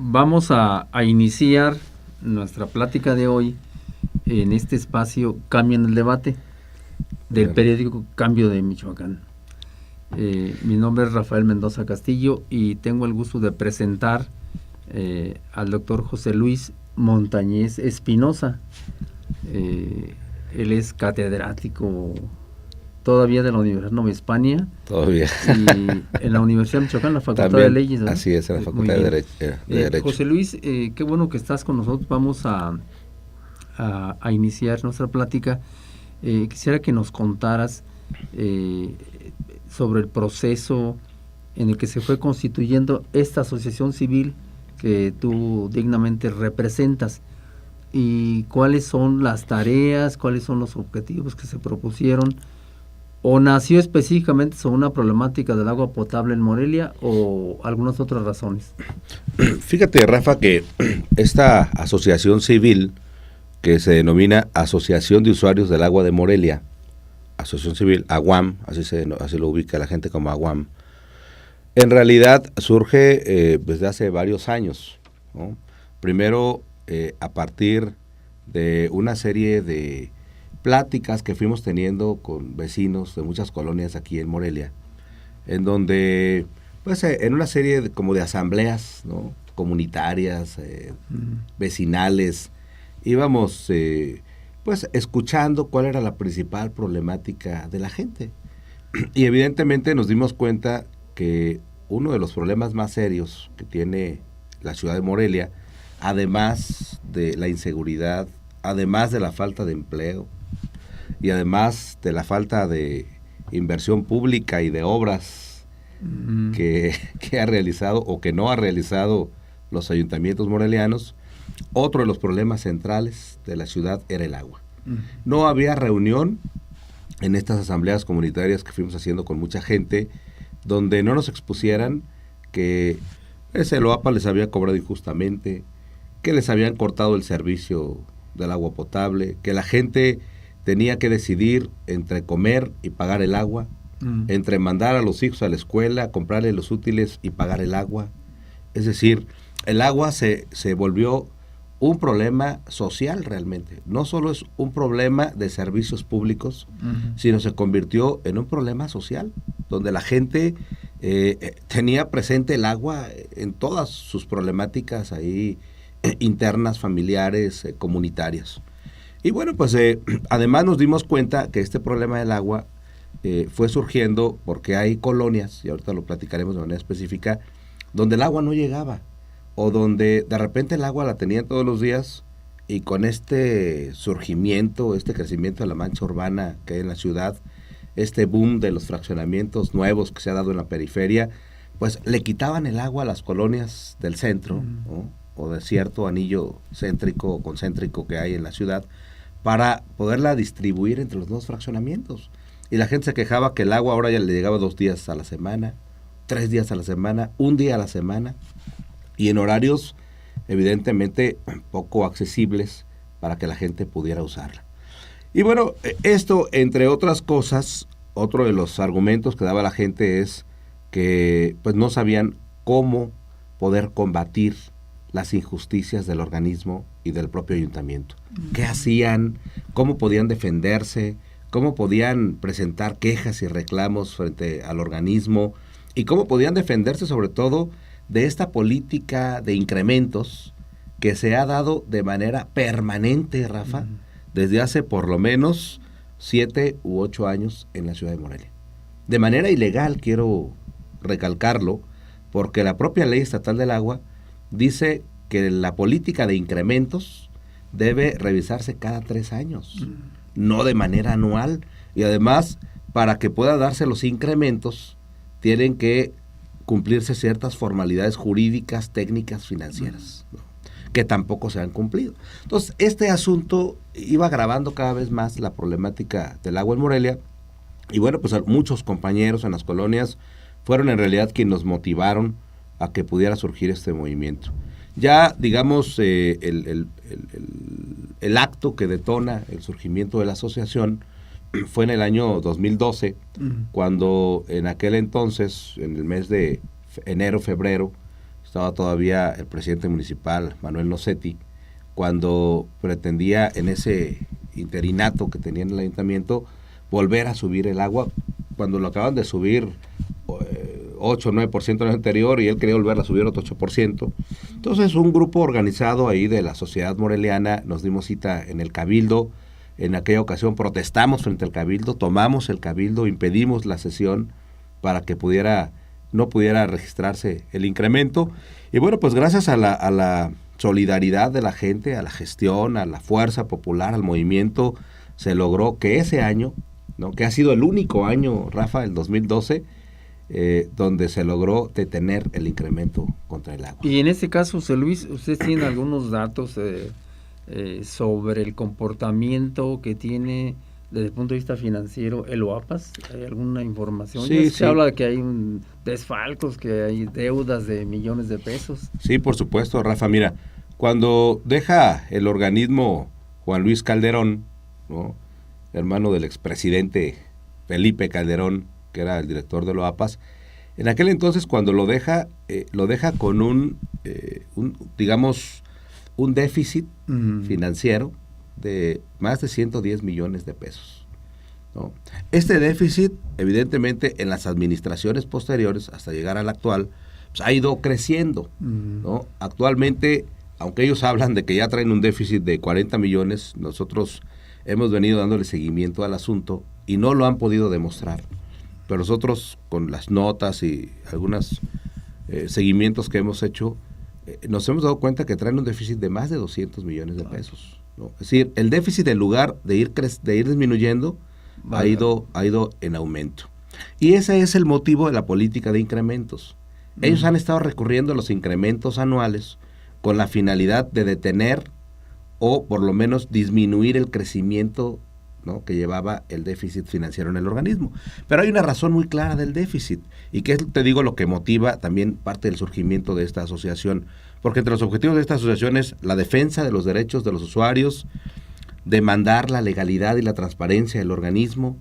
vamos a iniciar nuestra plática de hoy en este espacio Cambio en el Debate del Bien. periódico Cambio de Michoacán. Mi nombre es Rafael Mendoza Castillo y tengo el gusto de presentar al doctor José Luis Montañez Espinosa. Él es catedrático todavía de la Universidad Nueva Hispania. Todavía. Y en la Universidad de Michoacán, la Facultad También, de Leyes, ¿verdad? así es, en la Facultad de Derecho. José Luis, qué bueno que estás con nosotros. Vamos a iniciar nuestra plática. Quisiera que nos contaras sobre el proceso en el que se fue constituyendo esta asociación civil que tú dignamente representas, y cuáles son las tareas, cuáles son los objetivos que se propusieron, o nació específicamente sobre una problemática del agua potable en Morelia o algunas otras razones. Fíjate, Rafa, que esta asociación civil que se denomina Asociación de Usuarios del Agua de Morelia, Asociación Civil AGUAM, así lo ubica la gente como AGUAM, en realidad surge desde hace varios años, ¿no? Primero, a partir de una serie de pláticas que fuimos teniendo con vecinos de muchas colonias aquí en Morelia, en donde, pues, en una serie como de asambleas, ¿no?, comunitarias, vecinales, íbamos, pues, escuchando cuál era la principal problemática de la gente. Y evidentemente nos dimos cuenta que uno de los problemas más serios que tiene la ciudad de Morelia, además de la inseguridad, además de la falta de empleo y además de la falta de inversión pública y de obras que ha realizado o que no ha realizado los ayuntamientos morelianos, otro de los problemas centrales de la ciudad era el agua. No había reunión en estas asambleas comunitarias que fuimos haciendo con mucha gente donde no nos expusieran que ese Loapa les había cobrado injustamente, que les habían cortado el servicio del agua potable, que la gente tenía que decidir entre comer y pagar el agua, entre mandar a los hijos a la escuela, comprarle los útiles y pagar el agua. Es decir, el agua se volvió un problema social realmente. No solo es un problema de servicios públicos, sino se convirtió en un problema social, donde la gente tenía presente el agua en todas sus problemáticas ahí internas, familiares, comunitarias. Y bueno, pues además nos dimos cuenta que este problema del agua fue surgiendo porque hay colonias, y ahorita lo platicaremos de manera específica, donde el agua no llegaba, o donde de repente el agua la tenían todos los días, y con este surgimiento, este crecimiento de la mancha urbana que hay en la ciudad, este boom de los fraccionamientos nuevos que se ha dado en la periferia, pues le quitaban el agua a las colonias del centro, ¿no?, o de cierto anillo céntrico o concéntrico que hay en la ciudad, para poderla distribuir entre los nuevos fraccionamientos. Y la gente se quejaba que el agua ahora ya le llegaba 2 días a la semana, 3 días a la semana, 1 día a la semana, y en horarios evidentemente poco accesibles para que la gente pudiera usarla. Y bueno, esto, entre otras cosas, otro de los argumentos que daba la gente es que pues no sabían cómo poder combatir las injusticias del organismo y del propio ayuntamiento. ¿Qué hacían? ¿Cómo podían defenderse? ¿Cómo podían presentar quejas y reclamos frente al organismo? ¿Y cómo podían defenderse sobre todo de esta política de incrementos que se ha dado de manera permanente, Rafa, desde hace por lo menos 7 u 8 años en la ciudad de Morelia? De manera ilegal, quiero recalcarlo, porque la propia ley estatal del agua dice que la política de incrementos debe revisarse cada 3 años, no de manera anual. Y además, para que pueda darse los incrementos, tienen que cumplirse ciertas formalidades jurídicas, técnicas, financieras, ¿no?, que tampoco se han cumplido. Entonces, este asunto iba agravando cada vez más la problemática del agua en Morelia. Y bueno, pues muchos compañeros en las colonias fueron en realidad quienes nos motivaron a que pudiera surgir este movimiento. Ya, digamos, el acto que detona el surgimiento de la asociación fue en el año 2012, cuando en aquel entonces, en el mes de enero, febrero, estaba todavía el presidente municipal, Manuel Nocetti, cuando pretendía en ese interinato que tenía en el ayuntamiento volver a subir el agua, cuando lo acaban de subir 8 o 9% el año anterior y él quería volver a subir otro 8%. Entonces un grupo organizado ahí de la sociedad moreliana nos dimos cita en el Cabildo. En aquella ocasión protestamos frente al Cabildo, tomamos el Cabildo, impedimos la sesión para que no pudiera registrarse el incremento. Y bueno, pues gracias a la solidaridad de la gente, a la gestión, a la fuerza popular, al movimiento, se logró que ese año, ¿no?, que ha sido el único año, Rafa, el 2012, donde se logró detener el incremento contra el agua. Y en este caso, José Luis, ¿usted tiene algunos datos sobre el comportamiento que tiene desde el punto de vista financiero el OAPAS? ¿Hay alguna información? Sí, Se habla de que hay desfalcos, que hay deudas de millones de pesos. Sí, por supuesto, Rafa. Mira, cuando deja el organismo Juan Luis Calderón, ¿no?, hermano del expresidente Felipe Calderón, que era el director de OAPAS, en aquel entonces cuando lo deja con un déficit financiero de más de 110 millones de pesos, ¿no? Este déficit, evidentemente, en las administraciones posteriores, hasta llegar a la actual, pues, ha ido creciendo, ¿no? Actualmente, aunque ellos hablan de que ya traen un déficit de 40 millones, nosotros hemos venido dándole seguimiento al asunto y no lo han podido demostrar. Pero nosotros, con las notas y algunos seguimientos que hemos hecho, nos hemos dado cuenta que traen un déficit de más de 200 millones de pesos, ¿no? Es decir, el déficit, en lugar de ir disminuyendo, ha ido en aumento. Y ese es el motivo de la política de incrementos. Ellos han estado recurriendo a los incrementos anuales con la finalidad de detener o por lo menos disminuir el crecimiento, ¿no?, que llevaba el déficit financiero en el organismo. Pero hay una razón muy clara del déficit, y que es, te digo, lo que motiva también parte del surgimiento de esta asociación, porque entre los objetivos de esta asociación es la defensa de los derechos de los usuarios, demandar la legalidad y la transparencia del organismo,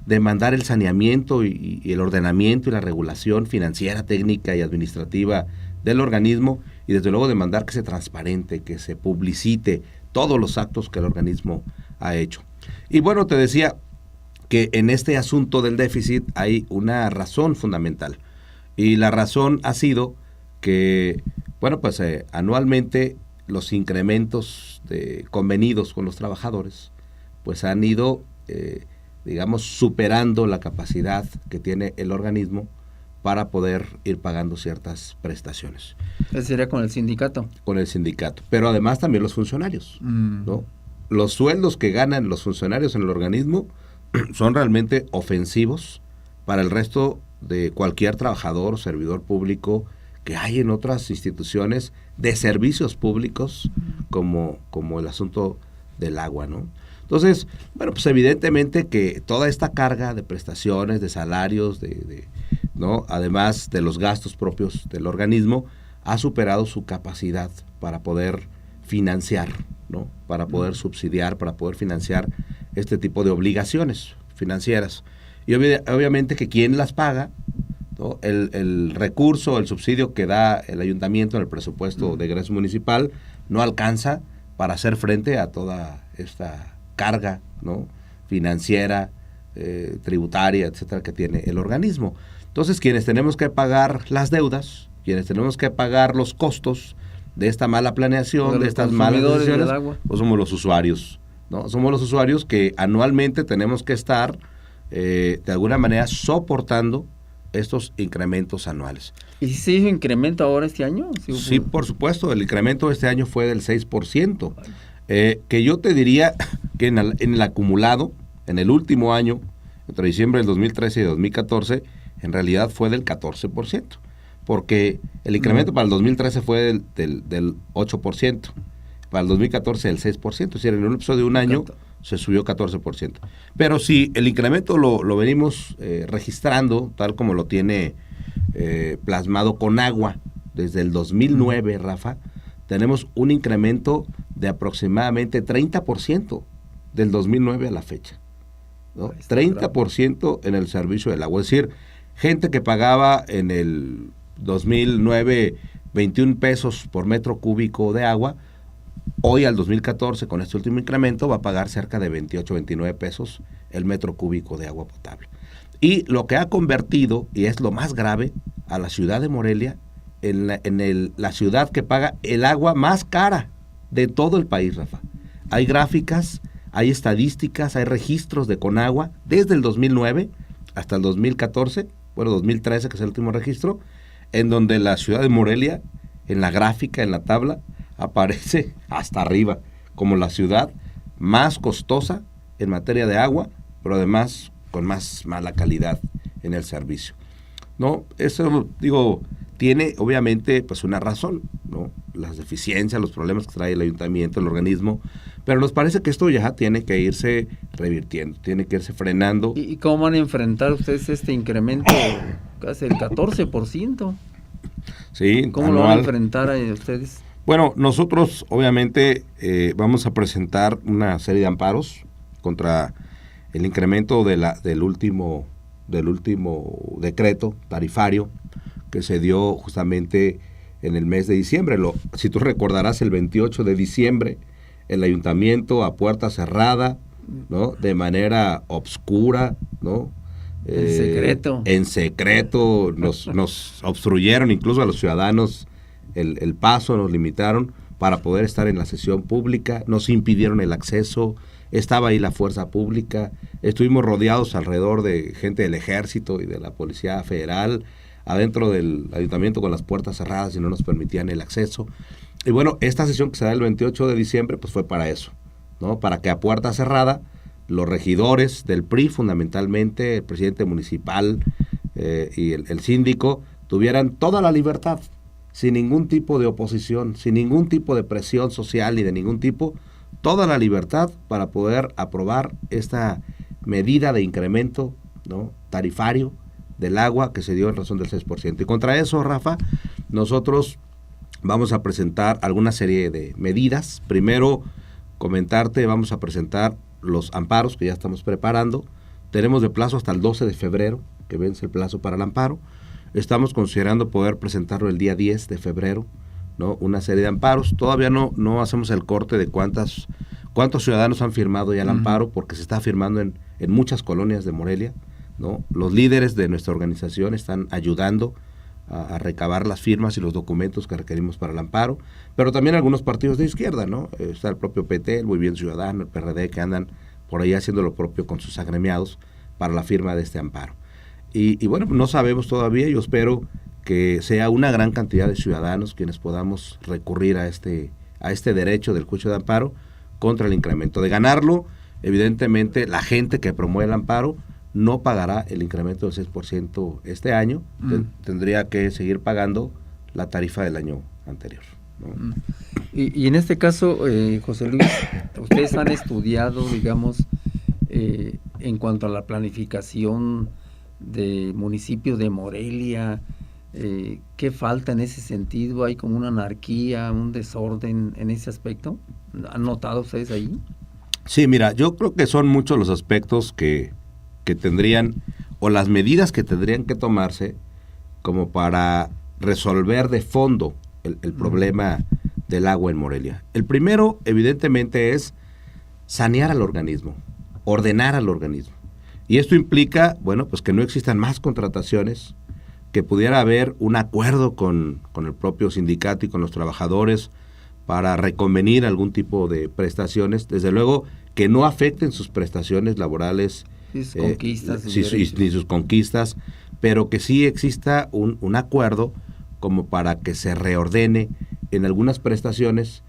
demandar el saneamiento y el ordenamiento y la regulación financiera, técnica y administrativa del organismo, y desde luego demandar que se transparente, que se publicite todos los actos que el organismo ha hecho. Y bueno, te decía que en este asunto del déficit hay una razón fundamental, y la razón ha sido que, bueno, pues anualmente los incrementos convenidos con los trabajadores pues han ido, superando la capacidad que tiene el organismo para poder ir pagando ciertas prestaciones. ¿Eso sería con el sindicato? Con el sindicato, pero además también los funcionarios, ¿no? Los sueldos que ganan los funcionarios en el organismo son realmente ofensivos para el resto de cualquier trabajador o servidor público que hay en otras instituciones de servicios públicos, como el asunto del agua, ¿no? Entonces, bueno, pues evidentemente que toda esta carga de prestaciones, de salarios, ¿no?, además de los gastos propios del organismo, ha superado su capacidad para poder financiar, ¿no?, para poder subsidiar, para poder financiar este tipo de obligaciones financieras. Y obviamente que quien las paga, ¿no?, el recurso, el subsidio que da el ayuntamiento en el presupuesto de egreso municipal no alcanza para hacer frente a toda esta carga, ¿no?, financiera, tributaria, etcétera, que tiene el organismo. Entonces, quienes tenemos que pagar las deudas, quienes tenemos que pagar los costos de esta mala planeación, de estas malas decisiones, pues somos los usuarios, ¿no? Somos los usuarios que anualmente tenemos que estar de alguna manera soportando estos incrementos anuales. ¿Y si se hizo incremento ahora este año? Sí, por supuesto, el incremento de este año fue del 6%, que yo te diría que en el acumulado, en el último año, entre diciembre del 2013 y 2014, en realidad fue del 14%, porque el incremento para el 2013 fue del 8%, para el 2014 del 6%, es decir, en un episodio de un año se subió 14%. Pero si el incremento lo venimos registrando, tal como lo tiene plasmado con agua desde el 2009, Rafa, tenemos un incremento de aproximadamente 30% del 2009 a la fecha, ¿no? 30% en el servicio del agua. Es decir, gente que pagaba en el 2009 21 pesos por metro cúbico de agua. Hoy al 2014, con este último incremento, va a pagar cerca de 28, 29 pesos el metro cúbico de agua potable. Y lo que ha convertido, y es lo más grave, a la ciudad de Morelia en la ciudad que paga el agua más cara de todo el país, Rafa. Hay gráficas, hay estadísticas, hay registros de Conagua desde el 2009 hasta el 2014, bueno, 2013, que es el último registro, en donde la ciudad de Morelia, en la gráfica, en la tabla, aparece hasta arriba, como la ciudad más costosa en materia de agua, pero además con más mala calidad en el servicio. No, eso, digo, tiene obviamente pues una razón, ¿no? Las deficiencias, los problemas que trae el ayuntamiento, el organismo, pero nos parece que esto ya tiene que irse revirtiendo, tiene que irse frenando. ¿Y cómo van a enfrentar ustedes este incremento casi el 14%? Sí, ¿Cómo lo van a enfrentar a ustedes? Bueno, nosotros obviamente vamos a presentar una serie de amparos contra el incremento del último decreto tarifario que se dio justamente en el mes de diciembre. Si tú recordarás, el 28 de diciembre, el ayuntamiento a puerta cerrada, ¿no? De manera obscura, ¿no? En secreto nos obstruyeron incluso a los ciudadanos el paso, nos limitaron para poder estar en la sesión pública, nos impidieron el acceso, estaba ahí la fuerza pública, estuvimos rodeados alrededor de gente del ejército y de la policía federal, adentro del ayuntamiento con las puertas cerradas y no nos permitían el acceso. Y bueno, esta sesión que se da el 28 de diciembre, pues fue para eso, ¿no? Para que a puerta cerrada los regidores del PRI, fundamentalmente el presidente municipal y el síndico, tuvieran toda la libertad, sin ningún tipo de oposición, sin ningún tipo de presión social ni de ningún tipo, toda la libertad para poder aprobar esta medida de incremento, ¿no? Tarifario del agua que se dio en razón del 6%. Y contra eso, Rafa, nosotros vamos a presentar alguna serie de medidas. Primero, comentarte, vamos a presentar los amparos que ya estamos preparando. Tenemos de plazo hasta el 12 de febrero, que vence el plazo para el amparo. Estamos considerando poder presentarlo el día 10 de febrero, ¿no? Una serie de amparos. Todavía no hacemos el corte de cuántos ciudadanos han firmado ya el amparo, porque se está firmando en muchas colonias de Morelia, ¿no? Los líderes de nuestra organización están ayudando a recabar las firmas y los documentos que requerimos para el amparo, pero también algunos partidos de izquierda, ¿no? Está el propio PT, el Movimiento Ciudadano, el PRD, que andan por ahí haciendo lo propio con sus agremiados para la firma de este amparo. Y bueno, no sabemos todavía, yo espero que sea una gran cantidad de ciudadanos quienes podamos recurrir a este derecho del juicio de amparo contra el incremento. De ganarlo, evidentemente, la gente que promueve el amparo no pagará el incremento del 6% este año, tendría que seguir pagando la tarifa del año anterior, ¿no? Y en este caso, José Luis, ustedes han estudiado, digamos, en cuanto a la planificación del municipio de Morelia, ¿qué falta en ese sentido? ¿Hay como una anarquía, un desorden en ese aspecto? ¿Han notado ustedes ahí? Sí, mira, yo creo que son muchos los aspectos que tendrían, o las medidas que tendrían que tomarse como para resolver de fondo el problema del agua en Morelia. El primero, evidentemente, es sanear al organismo, ordenar al organismo. Y esto implica, bueno, pues que no existan más contrataciones, que pudiera haber un acuerdo con el propio sindicato y con los trabajadores para reconvenir algún tipo de prestaciones, desde luego que no afecten sus prestaciones laborales, sus conquistas, ni sus conquistas, pero que sí exista un acuerdo como para que se reordene en algunas prestaciones,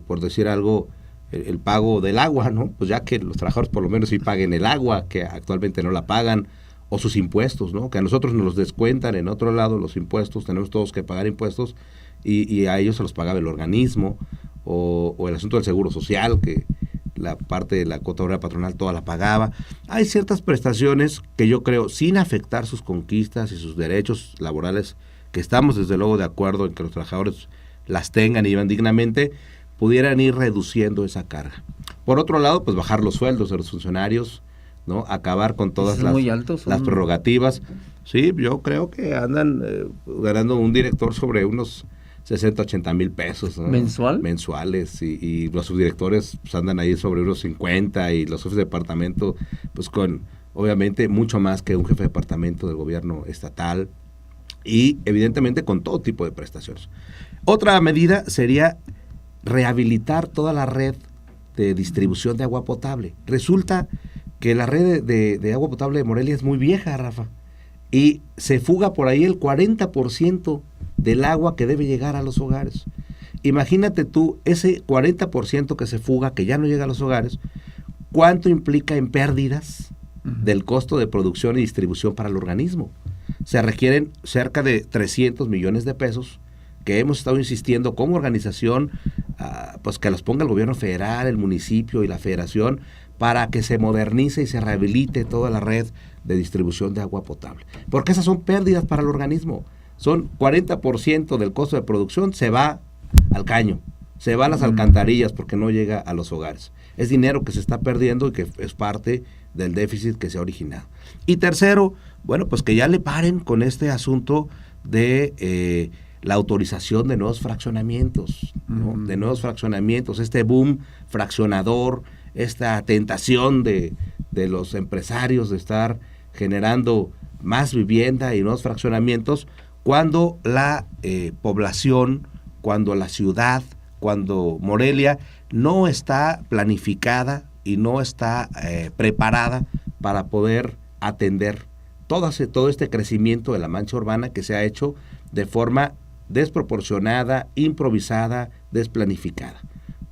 por decir algo, el pago del agua, ¿no? Pues ya que los trabajadores por lo menos sí paguen el agua, que actualmente no la pagan, o sus impuestos, ¿no? Que a nosotros nos los descuentan en otro lado los impuestos, tenemos todos que pagar impuestos, y a ellos se los pagaba el organismo, o el asunto del seguro social, que la parte de la cuota obrera patronal toda la pagaba. Hay ciertas prestaciones que yo creo, sin afectar sus conquistas y sus derechos laborales, que estamos desde luego de acuerdo en que los trabajadores las tengan y vivan dignamente, pudieran ir reduciendo esa carga. Por otro lado, pues bajar los sueldos de los funcionarios, ¿no? Acabar con todas las prerrogativas. Sí, yo creo que andan ganando un director sobre unos 60, 80 mil pesos, ¿no? Mensuales, y los subdirectores pues, andan ahí sobre unos 50, y los jefes de departamento pues con obviamente mucho más que un jefe de departamento del gobierno estatal, y evidentemente con todo tipo de prestaciones. Otra medida sería rehabilitar toda la red de distribución de agua potable. Resulta que la red de agua potable de Morelia es muy vieja, Rafa, y se fuga por ahí el 40% del agua que debe llegar a los hogares. Imagínate tú, ese 40% que se fuga, que ya no llega a los hogares, ¿cuánto implica en pérdidas del costo de producción y distribución para el organismo? Se requieren cerca de 300 millones de pesos que hemos estado insistiendo como organización, pues que los ponga el gobierno federal, el municipio y la federación, para que se modernice y se rehabilite toda la red de distribución de agua potable. Porque esas son pérdidas para el organismo. Son 40% del costo de producción se va al caño, se va a las alcantarillas porque no llega a los hogares. Es dinero que se está perdiendo y que es parte del déficit que se ha originado. Y tercero, bueno, pues que ya le paren con este asunto de la autorización de nuevos fraccionamientos, ¿no? De nuevos fraccionamientos, este boom fraccionador, esta tentación de los empresarios de estar generando más vivienda y nuevos fraccionamientos, cuando la población, cuando la ciudad, cuando Morelia no está planificada y no está preparada para poder atender todo este crecimiento de la mancha urbana que se ha hecho de forma desproporcionada, improvisada, desplanificada,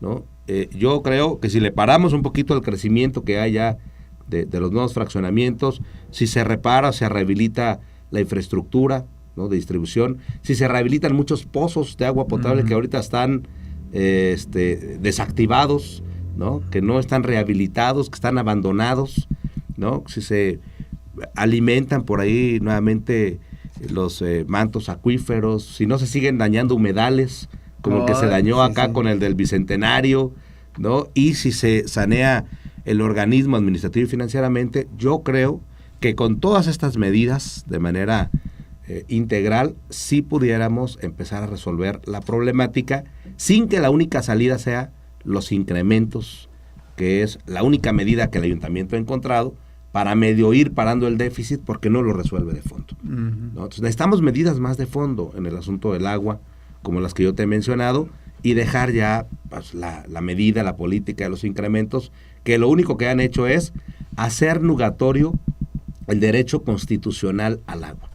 ¿no? Yo creo que si le paramos un poquito el crecimiento que hay ya de los nuevos fraccionamientos, si se repara, se rehabilita la infraestructura, ¿no?, de distribución, si se rehabilitan muchos pozos de agua potable que ahorita están desactivados, ¿no?, que no están rehabilitados, que están abandonados, ¿no?, si se alimentan por ahí nuevamente los mantos acuíferos, si no se siguen dañando humedales, como el que se dañó acá con el del Bicentenario, ¿no? Y si se sanea el organismo administrativo y financieramente, yo creo que con todas estas medidas de manera integral, sí pudiéramos empezar a resolver la problemática sin que la única salida sea los incrementos, que es la única medida que el ayuntamiento ha encontrado para medio ir parando el déficit, porque no lo resuelve de fondo, ¿no? Entonces necesitamos medidas más de fondo en el asunto del agua, como las que yo te he mencionado, y dejar ya pues, la medida, la política de los incrementos, que lo único que han hecho es hacer nugatorio el derecho constitucional al agua,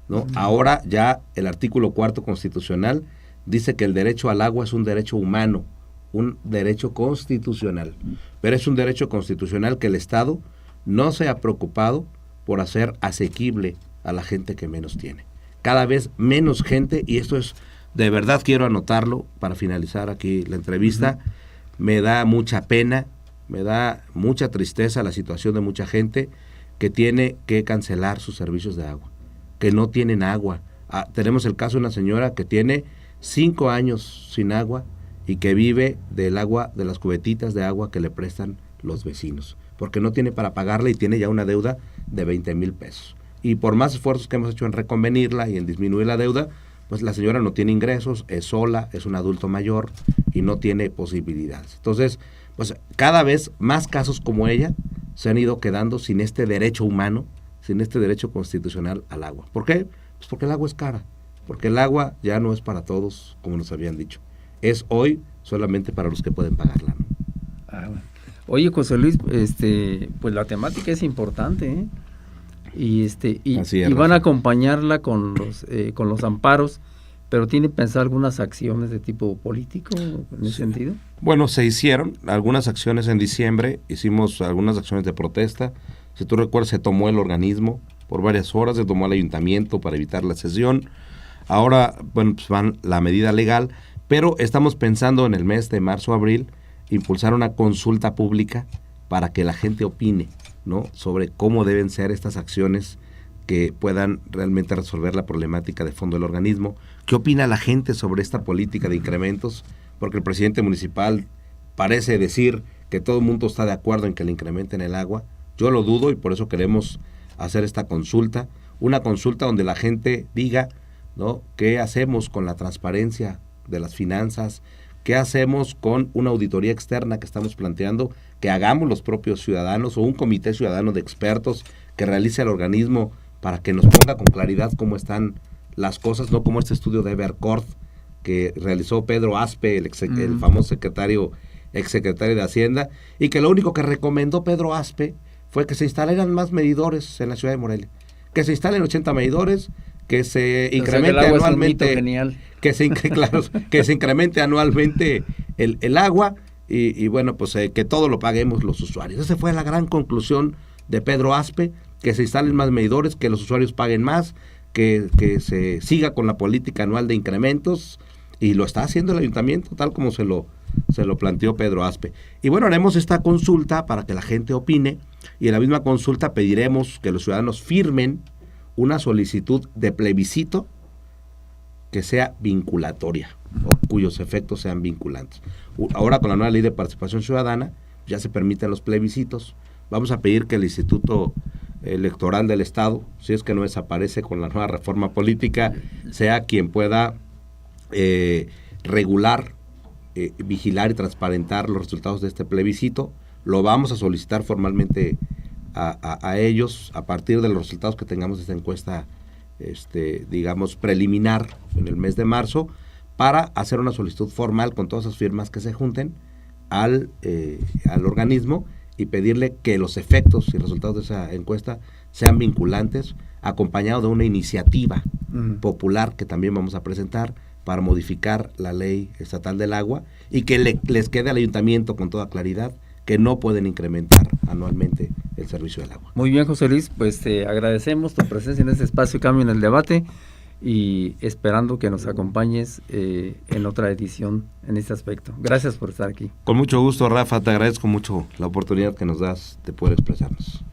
¿no? Ahora ya el artículo 4 constitucional dice que el derecho al agua es un derecho humano, un derecho constitucional, pero es un derecho constitucional que el Estado no se ha preocupado por hacer asequible a la gente que menos tiene. Cada vez menos gente, y esto es, de verdad quiero anotarlo para finalizar aquí la entrevista, me da mucha pena, me da mucha tristeza la situación de mucha gente que tiene que cancelar sus servicios de agua, que no tienen agua. Tenemos el caso de una señora que tiene 5 años sin agua y que vive del agua, de las cubetitas de agua que le prestan los vecinos, porque no tiene para pagarla y tiene ya una deuda de 20,000 pesos. Y por más esfuerzos que hemos hecho en reconvenirla y en disminuir la deuda, pues la señora no tiene ingresos, es sola, es un adulto mayor y no tiene posibilidades. Entonces, pues cada vez más casos como ella se han ido quedando sin este derecho humano, sin este derecho constitucional al agua. ¿Por qué? Pues porque el agua es cara, porque el agua ya no es para todos, como nos habían dicho. Es hoy solamente para los que pueden pagarla, ¿no? Bueno. Oye, José Luis, pues la temática es importante, ¿eh? Y van a acompañarla con los amparos, pero ¿tiene pensado algunas acciones de tipo político en ese sentido? Bueno, se hicieron algunas acciones en diciembre, hicimos algunas acciones de protesta. Si tú recuerdas, se tomó el organismo por varias horas, se tomó el ayuntamiento para evitar la sesión. Ahora, bueno, pues van la medida legal, pero estamos pensando en el mes de marzo-abril impulsar una consulta pública para que la gente opine, ¿no?, sobre cómo deben ser estas acciones que puedan realmente resolver la problemática de fondo del organismo. ¿Qué opina la gente sobre esta política de incrementos? Porque el presidente municipal parece decir que todo el mundo está de acuerdo en que le incrementen el agua. Yo lo dudo y por eso queremos hacer esta consulta, una consulta donde la gente diga ¿no? ¿Qué hacemos con la transparencia de las finanzas? ¿Qué hacemos con una auditoría externa que estamos planteando que hagamos los propios ciudadanos o un comité ciudadano de expertos que realice el organismo para que nos ponga con claridad cómo están las cosas, no como este estudio de Evercord que realizó Pedro Aspe, el famoso exsecretario de Hacienda, y que lo único que recomendó Pedro Aspe fue que se instalaran más medidores en la ciudad de Morelia, que se instalen 80 medidores, que se incremente anualmente, que se incremente anualmente el agua y bueno, pues que todo lo paguemos los usuarios. Esa fue la gran conclusión de Pedro Aspe, que se instalen más medidores, que los usuarios paguen más, que se siga con la política anual de incrementos, y lo está haciendo el ayuntamiento tal como se lo planteó Pedro Aspe. Y bueno, haremos esta consulta para que la gente opine, y en la misma consulta pediremos que los ciudadanos firmen una solicitud de plebiscito que sea vinculatoria, o cuyos efectos sean vinculantes. Ahora con la nueva ley de participación ciudadana ya se permiten los plebiscitos. Vamos a pedir que el Instituto Electoral del Estado, si es que no desaparece con la nueva reforma política, sea quien pueda regular, vigilar y transparentar los resultados de este plebiscito. Lo vamos a solicitar formalmente a ellos a partir de los resultados que tengamos de esta encuesta, digamos, preliminar en el mes de marzo, para hacer una solicitud formal con todas esas firmas que se junten al organismo y pedirle que los efectos y resultados de esa encuesta sean vinculantes, acompañado de una iniciativa popular que también vamos a presentar para modificar la ley estatal del agua, y que les quede al ayuntamiento con toda claridad que no pueden incrementar anualmente el servicio del agua. Muy bien, José Luis, pues te agradecemos tu presencia en este espacio Cambio en el Debate, y esperando que nos acompañes en otra edición en este aspecto. Gracias por estar aquí. Con mucho gusto, Rafa, te agradezco mucho la oportunidad que nos das de poder expresarnos.